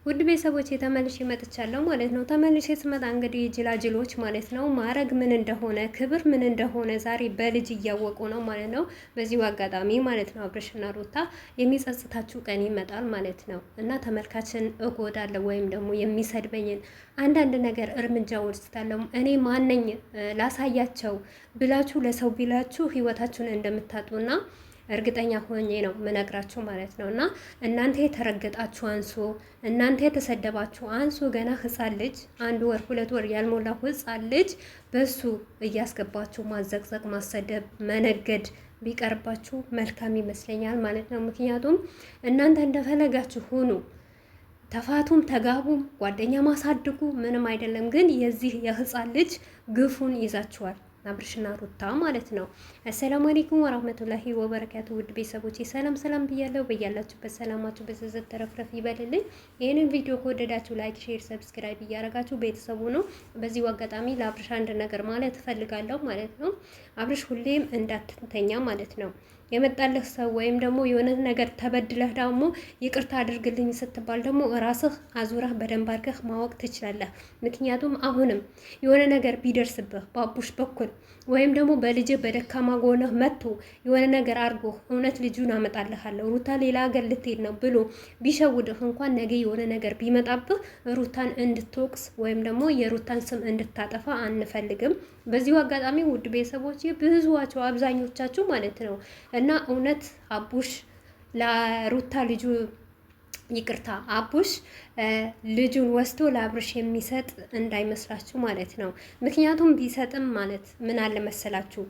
ውድ ቤተሰቦች ተመልሼ መጥቻለሁ ማለት ነው። ተመልሼ ስመጣ እንግዲህ ጅላጅሎች ማለት ነው ማረግ ምን እንደሆነ ክብር ምን እንደሆነ ዛሬ በልጅ እያወቁ ነው ማለት ነው። በዚሁ አጋጣሚ ማለት ነው አብርሽና ሩታ የሚጸጽታችሁ ቀን ይመጣል ማለት ነው እና ተመልካችን እጎዳለሁ ወይም ደግሞ የሚሰድበኝን አንዳንድ ነገር እርምጃ ወስዳለሁ እኔ ማነኝ ላሳያቸው ብላችሁ ለሰው ቢላችሁ ህይወታችሁን እንደምታጡና እርግጠኛ ሆኜ ነው ምነግራችሁ ማለት ነው። እና እናንተ የተረገጣችሁ አንሶ እናንተ የተሰደባችሁ አንሶ ገና ህፃን ልጅ 1 ወር 2 ወር ያልሞላው ህፃን ልጅ በሱ እያስገባችሁ ማዘቅዘቅ፣ ማሰደብ፣ መነገድ ቢቀርባችሁ መልካም ይመስለኛል ማለት ነው። ምክንያቱም እናንተ እንደፈለጋችሁ ሁኑ፣ ተፋቱም፣ ተጋቡም፣ ጓደኛ ማሳድጉ ምንም አይደለም። ግን የዚህ የህፃን ልጅ ግፉን ይዛችኋል አብርሽና ሩታ ማለት ነው። አሰላሙ አለይኩም ወራህመቱላሂ ወበረካቱ። ውድ ቤተሰቦቼ ሰላም ሰላም ብያለሁ። በያላችሁበት ሰላማችሁ በዝዝት ተረፍረፍ ይበልልኝ። ይህንን ቪዲዮ ከወደዳችሁ ላይክ፣ ሼር፣ ሰብስክራይብ እያደረጋችሁ ቤተሰቡ ነው። በዚሁ አጋጣሚ ለአብርሽ አንድ ነገር ማለት እፈልጋለሁ ማለት ነው። አብርሽ ሁሌም እንዳትተኛ ማለት ነው። የመጣልህ ሰው ወይም ደግሞ የሆነ ነገር ተበድለህ ደግሞ ይቅርታ አድርግልኝ ስትባል ደግሞ ራስህ አዙረህ በደንብ አድርገህ ማወቅ ትችላለህ። ምክንያቱም አሁንም የሆነ ነገር ቢደርስብህ በአቡሽ በኩል ወይም ደግሞ በልጅ በደካማ ጎንህ መጥቶ የሆነ ነገር አድርጎ እውነት ልጁን አመጣልሃለሁ ሩታ ሌላ ሀገር ልትሄድ ነው ብሎ ቢሸውድህ እንኳን ነገ የሆነ ነገር ቢመጣብህ ሩታን እንድትወቅስ ወይም ደግሞ የሩታን ስም እንድታጠፋ አንፈልግም። በዚሁ አጋጣሚ ውድ ቤተሰቦች ብዙዋቸው አብዛኞቻችሁ ማለት ነው እና እውነት አቡሽ ለሩታ ልጁ ይቅርታ አቡሽ ልጁን ወስዶ ለአብርሽ የሚሰጥ እንዳይመስላችሁ ማለት ነው። ምክንያቱም ቢሰጥም ማለት ምን አለ መሰላችሁ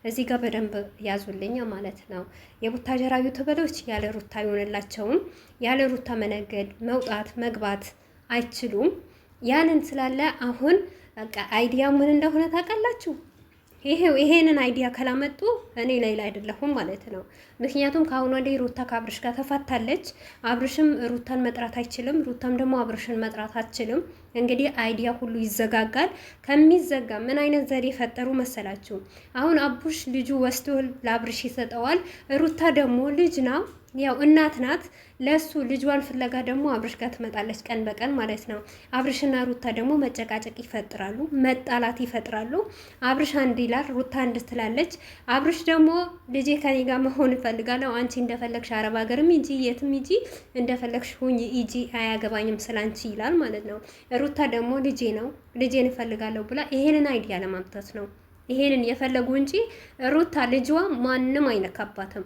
እዚህ ጋር በደንብ ያዙልኝ ማለት ነው። የቡታጀራ ዩቲዩበሮች ያለ ሩታ ይሆንላቸውም። ያለ ሩታ መነገድ መውጣት መግባት አይችሉም። ያንን ስላለ አሁን በቃ አይዲያ ምን እንደሆነ ታውቃላችሁ። ይሄንን አይዲያ ካላመጡ እኔ ሌላ አይደለሁም ማለት ነው። ምክንያቱም ከአሁን ወዲህ ሩታ ከአብርሽ ጋር ተፋታለች። አብርሽም ሩታን መጥራት አይችልም፣ ሩታም ደግሞ አብርሽን መጥራት አትችልም። እንግዲህ አይዲያ ሁሉ ይዘጋጋል። ከሚዘጋ ምን አይነት ዘዴ ፈጠሩ መሰላችሁ? አሁን አቡሽ ልጁ ወስዶ ለአብርሽ ይሰጠዋል። ሩታ ደግሞ ልጅ ነው ያው እናት ናት። ለሱ ልጇን ፍለጋ ደግሞ አብርሽ ጋር ትመጣለች ቀን በቀን ማለት ነው። አብርሽና ሩታ ደግሞ መጨቃጨቅ ይፈጥራሉ፣ መጣላት ይፈጥራሉ። አብርሽ አንድ ይላል፣ ሩታ አንድ ትላለች። አብርሽ ደግሞ ልጄ ከኔ ጋር መሆን እፈልጋለሁ፣ አንቺ እንደፈለግሽ አረብ ሀገርም ሂጂ የትም ሂጂ እንደፈለግሽ ሁኚ ሂጂ አያገባኝም ስላንቺ ይላል ማለት ነው። ሩታ ደግሞ ልጄ ነው ልጄን እፈልጋለሁ ብላ ይሄንን አይዲያ ለማምጣት ነው ይሄንን የፈለጉ እንጂ ሩታ ልጇ ማንም አይነካባትም።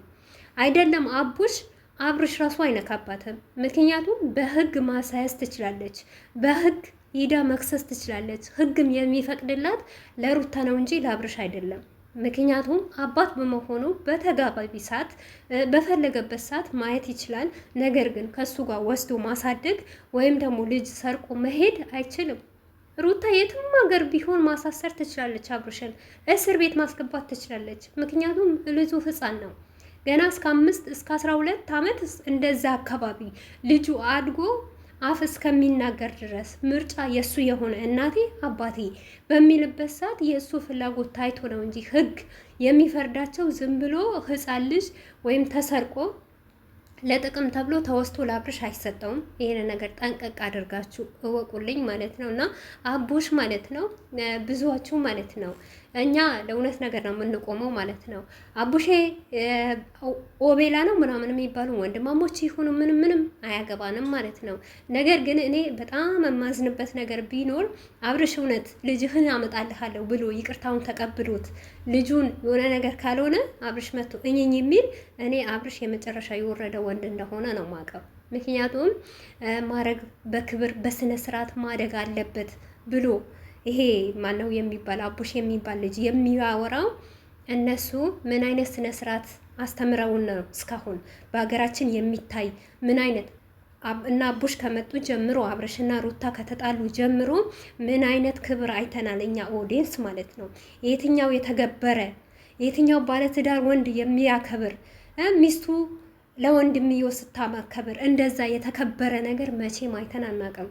አይደለም አቡሽ አብርሽ ራሱ አይነካባትም። ምክንያቱም በህግ ማሳያዝ ትችላለች፣ በህግ ሂዳ መክሰስ ትችላለች። ህግም የሚፈቅድላት ለሩታ ነው እንጂ ለአብርሽ አይደለም። ምክንያቱም አባት በመሆኑ በተጋባቢ ሰዓት በፈለገበት ሰዓት ማየት ይችላል። ነገር ግን ከሱ ጋር ወስዶ ማሳደግ ወይም ደግሞ ልጅ ሰርቆ መሄድ አይችልም። ሩታ የትም ሀገር ቢሆን ማሳሰር ትችላለች፣ አብርሽን እስር ቤት ማስገባት ትችላለች። ምክንያቱም ልጁ ህፃን ነው ገና እስከ 5 እስከ 12 ዓመት እንደዛ አካባቢ ልጁ አድጎ አፍ እስከሚናገር ድረስ ምርጫ የሱ የሆነ እናቴ አባቴ በሚልበት ሰዓት የሱ ፍላጎት ታይቶ ነው እንጂ ህግ የሚፈርዳቸው ዝም ብሎ ህፃን ልጅ ወይም ተሰርቆ ለጥቅም ተብሎ ተወስቶ ለአብርሽ አይሰጠውም። ይሄን ነገር ጠንቀቅ አድርጋችሁ እወቁልኝ ማለት ነው። እና አቡሽ ማለት ነው ብዙዋችሁ ማለት ነው እኛ ለእውነት ነገር ነው የምንቆመው ማለት ነው። አቡሼ ኦቤላ ነው ምናምን የሚባሉ ወንድማሞች ይሁኑ ምንም አያገባንም ማለት ነው። ነገር ግን እኔ በጣም የማዝንበት ነገር ቢኖር አብርሽ እውነት ልጅህን አመጣልሃለሁ ብሎ ይቅርታውን ተቀብሎት ልጁን የሆነ ነገር ካልሆነ አብርሽ መጥቶ እኝኝ የሚል እኔ አብርሽ የመጨረሻ የወረደ ወንድ እንደሆነ ነው ማቀው። ምክንያቱም ማረግ በክብር በስነ ስርዓት ማደግ አለበት ብሎ ይሄ ማነው የሚባል አቡሽ የሚባል ልጅ የሚያወራው እነሱ ምን አይነት ስነ ስርዓት አስተምረውን ነው እስካሁን በሀገራችን የሚታይ ምን አይነት እና አቡሽ ከመጡ ጀምሮ አብርሽና ሩታ ከተጣሉ ጀምሮ ምን አይነት ክብር አይተናል እኛ ኦዲየንስ ማለት ነው። የትኛው የተገበረ የትኛው ባለትዳር ወንድ የሚያከብር ሚስቱ ለወንድምየው ስታማከብር እንደዛ የተከበረ ነገር መቼም አይተን አናውቅም።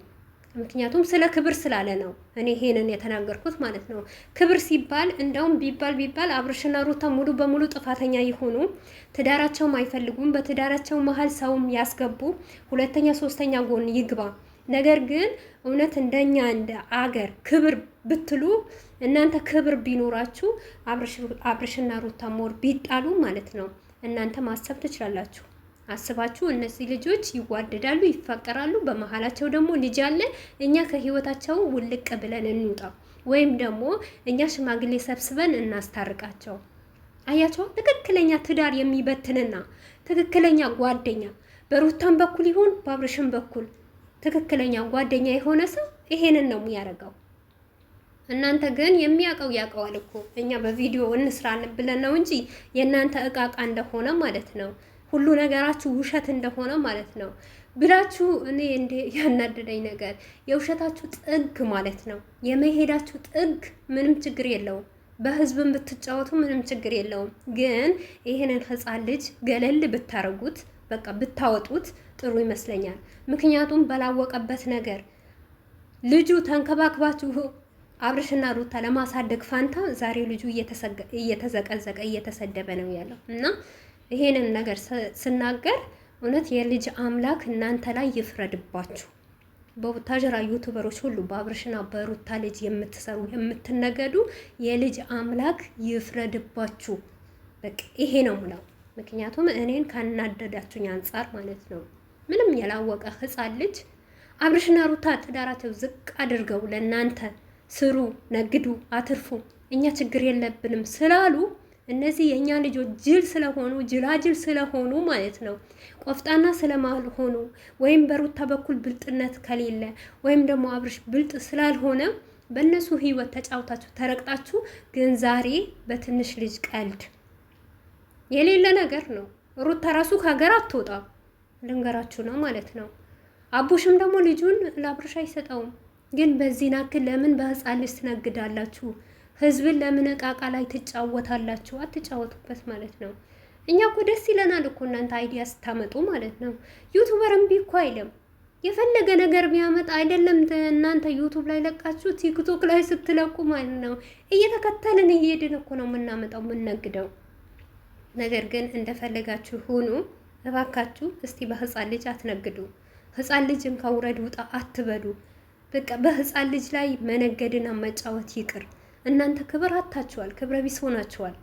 ምክንያቱም ስለ ክብር ስላለ ነው እኔ ይሄንን የተናገርኩት ማለት ነው። ክብር ሲባል እንደውም ቢባል አብርሽና ሩታ ሙሉ በሙሉ ጥፋተኛ ይሆኑ፣ ትዳራቸውም አይፈልጉም፣ በትዳራቸው መሀል ሰውም ያስገቡ፣ ሁለተኛ ሶስተኛ ጎን ይግባ ነገር ግን እውነት እንደኛ እንደ አገር ክብር ብትሉ እናንተ ክብር ቢኖራችሁ አብርሽና ሩታ ሞር ቢጣሉ ማለት ነው እናንተ ማሰብ ትችላላችሁ። አስባችሁ እነዚህ ልጆች ይዋደዳሉ፣ ይፋቀራሉ፣ በመሀላቸው ደግሞ ልጅ አለ። እኛ ከህይወታቸው ውልቅ ብለን እንውጣ፣ ወይም ደግሞ እኛ ሽማግሌ ሰብስበን እናስታርቃቸው። አያቸው ትክክለኛ ትዳር የሚበትንና ትክክለኛ ጓደኛ በሩታን በኩል ይሁን በአብርሽን በኩል ትክክለኛ ጓደኛ የሆነ ሰው ይሄንን ነው የሚያደርገው። እናንተ ግን የሚያውቀው ያውቀዋል እኮ እኛ በቪዲዮ እንስራን ብለን ነው እንጂ የእናንተ እቃቃ እንደሆነ ማለት ነው፣ ሁሉ ነገራችሁ ውሸት እንደሆነ ማለት ነው ብላችሁ። እኔ እንደ ያናደደኝ ነገር የውሸታችሁ ጥግ ማለት ነው፣ የመሄዳችሁ ጥግ ምንም ችግር የለውም። በህዝብን ብትጫወቱ ምንም ችግር የለውም። ግን ይሄንን ህፃን ልጅ ገለል ብታረጉት፣ በቃ ብታወጡት ጥሩ ይመስለኛል። ምክንያቱም ባላወቀበት ነገር ልጁ ተንከባክባችሁ አብርሽና ሩታ ለማሳደግ ፋንታ ዛሬ ልጁ እየተዘቀዘቀ እየተሰደበ ነው ያለው። እና ይሄንን ነገር ስናገር እውነት የልጅ አምላክ እናንተ ላይ ይፍረድባችሁ። በቡታጀራ ዩቱበሮች ሁሉ በአብርሽና በሩታ ልጅ የምትሰሩ የምትነገዱ የልጅ አምላክ ይፍረድባችሁ። በቃ ይሄ ነው ሙላው። ምክንያቱም እኔን ካናደዳችሁኝ አንጻር ማለት ነው ምንም ያላወቀ ህፃን ልጅ አብርሽና ሩታ ትዳራቸው ዝቅ አድርገው ለናንተ ስሩ፣ ነግዱ፣ አትርፉ፣ እኛ ችግር የለብንም ስላሉ እነዚህ የኛ ልጆች ጅል ስለሆኑ ጅላጅል ስለሆኑ ማለት ነው ቆፍጣና ስለማልሆኑ ወይም በሩታ በኩል ብልጥነት ከሌለ ወይም ደግሞ አብርሽ ብልጥ ስላልሆነ በእነሱ ህይወት ተጫውታችሁ ተረቅጣችሁ፣ ግን ዛሬ በትንሽ ልጅ ቀልድ የሌለ ነገር ነው። ሩታ ራሱ ከሀገር አትወጣም ልንገራችሁ ነው ማለት ነው። አቡሽም ደግሞ ልጁን ለአብርሽ አይሰጠውም። ግን በዚህ ናክል ለምን በህፃን ልጅ ትነግዳላችሁ? ህዝብን ለምን እቃቃ ላይ ትጫወታላችሁ? አትጫወቱበት ማለት ነው። እኛ እኮ ደስ ይለናል እኮ እናንተ አይዲያ ስታመጡ ማለት ነው። ዩቱበር እምቢ እኮ አይልም። የፈለገ ነገር ቢያመጣ አይደለም እናንተ ዩቱብ ላይ ለቃችሁ ቲክቶክ ላይ ስትለቁ ማለት ነው እየተከተልን እየሄድን እኮ ነው የምናመጣው የምንነግደው። ነገር ግን እንደፈለጋችሁ ሁኑ እባካችሁ። እስቲ በህፃን ልጅ አትነግዱ። ህፃን ልጅን ከውረድ ውጣ አትበዱ። በቃ በህፃን ልጅ ላይ መነገድና መጫወት ይቅር። እናንተ ክብር አታችኋል፣ ክብረ ቢስ ሆናችኋል።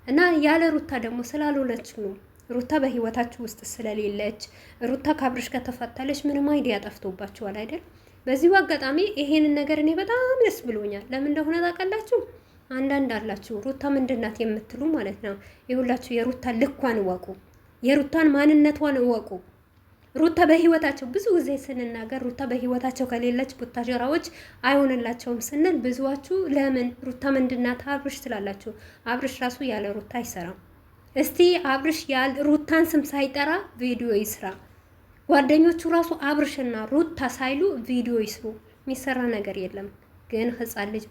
እና ያለ ሩታ ደግሞ ስላልሆነች ነው። ሩታ በህይወታችሁ ውስጥ ስለሌለች፣ ሩታ ካብርሽ ከተፋታለች ምንም አይዲያ ጠፍቶባችኋል አይደል? በዚሁ አጋጣሚ ይሄንን ነገር እኔ በጣም ደስ ብሎኛል። ለምን እንደሆነ ታውቃላችሁ? አንዳንድ አላችሁ ሩታ ምንድናት የምትሉ ማለት ነው። ይሁላችሁ የሩታን ልኳን እወቁ፣ የሩታን ማንነቷን እወቁ። ሩታ በህይወታቸው ብዙ ጊዜ ስንናገር ሩታ በህይወታቸው ከሌለች ቡታጀራዎች አይሆንላቸውም ስንል ብዙዋችሁ ለምን ሩታ ምንድናት አብርሽ ትላላችሁ። አብርሽ ራሱ ያለ ሩታ አይሰራም። እስቲ አብርሽ ያለ ሩታን ስም ሳይጠራ ቪዲዮ ይስራ። ጓደኞቹ ራሱ አብርሽና ሩታ ሳይሉ ቪዲዮ ይስሩ። የሚሰራ ነገር የለም። ግን ህፃን ልጅ